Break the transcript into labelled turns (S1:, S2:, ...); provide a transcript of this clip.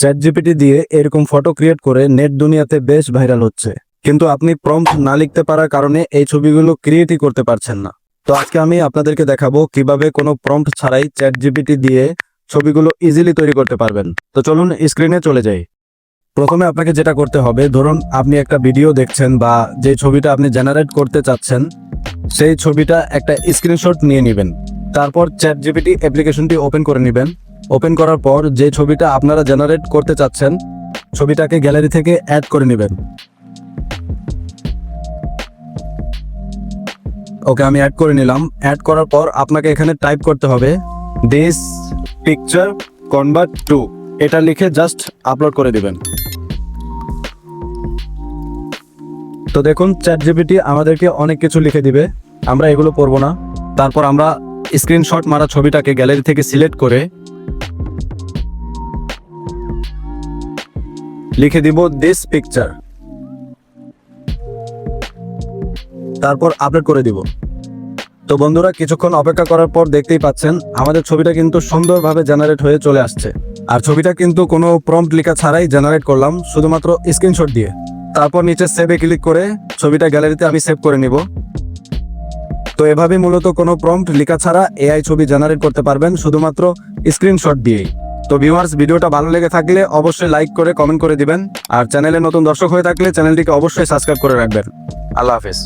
S1: Chat GPT দিয়ে এরকম photo create করে নেট দুনিয়াতে বেশ ভাইরাল হচ্ছে, কিন্তু আপনি প্রম্পট না লিখতে পারার কারণে এই ছবিগুলো ক্রিয়েটই করতে পারছেন না। তো আজকে আমি আপনাদেরকে দেখাবো কিভাবে কোনো প্রম্পট ছাড়াই চ্যাট জিপিটি দিয়ে ছবিগুলো ইজিলি তৈরি করতে পারবেন। তো চলুন স্ক্রিনে চলে যাই। প্রথমে আপনাকে যেটা করতে হবে, ধরুন আপনি একটা ভিডিও দেখছেন বা যে ছবিটা আপনি জেনারেট করতে চাচ্ছেন সেই ছবিটা একটা স্ক্রিনশট নিয়ে নেবেন। তারপর চ্যাট জিপিটি অ্যাপ্লিকেশনটি ওপেন করে নেবেন। ওপেন করার পর যে ছবিটা আপনারা জেনারেট করতে চাচ্ছেন ছবিটাকে গ্যালারি থেকে অ্যাড করে নেবেন। ওকে, আমি অ্যাড করে নিলাম। অ্যাড করার পর আপনাকে এখানে টাইপ করতে হবে দিস পিকচার কনভার্ট টু, এটা লিখে জাস্ট আপলোড করে দিবেন। তো দেখুন চ্যাট জিপিটি আমাদেরকে অনেক কিছু লিখে দিবে, আমরা এগুলো পড়বো না। তারপর আমরা স্ক্রিনশট মারা ছবিটাকে গ্যালারি থেকে সিলেক্ট করে লিখে দিব দিস পিকচার, তারপর আপলোড করে দিব। তো বন্ধুরা, কিছুক্ষণ অপেক্ষা করার পর দেখতেই পাচ্ছেন আমাদের ছবিটা কিন্তু সুন্দরভাবে জেনারেট হয়ে চলে আসছে। আর ছবিটা কিন্তু কোনো প্রম্পট লেখা ছাড়াই জেনারেট করলাম, শুধুমাত্র স্ক্রিনশট দিয়ে। তারপর নিচে সেভে ক্লিক করে ছবিটা গ্যালারিতে আমি সেভ করে নিব। তো এভাবে মূলত কোনো প্রম্পট লেখা ছাড়া এআই ছবি জেনারেট করতে পারবেন শুধুমাত্র স্ক্রিনশট দিয়েই। তো ভিউয়ার্স, ভিডিওটা ভালো লেগে থাকলে অবশ্যই লাইক করে কমেন্ট করে দিবেন, আর চ্যানেলে নতুন দর্শক হয়ে থাকলে চ্যানেলটিকে অবশ্যই সাবস্ক্রাইব করে রাখবেন। আল্লাহ হাফেজ।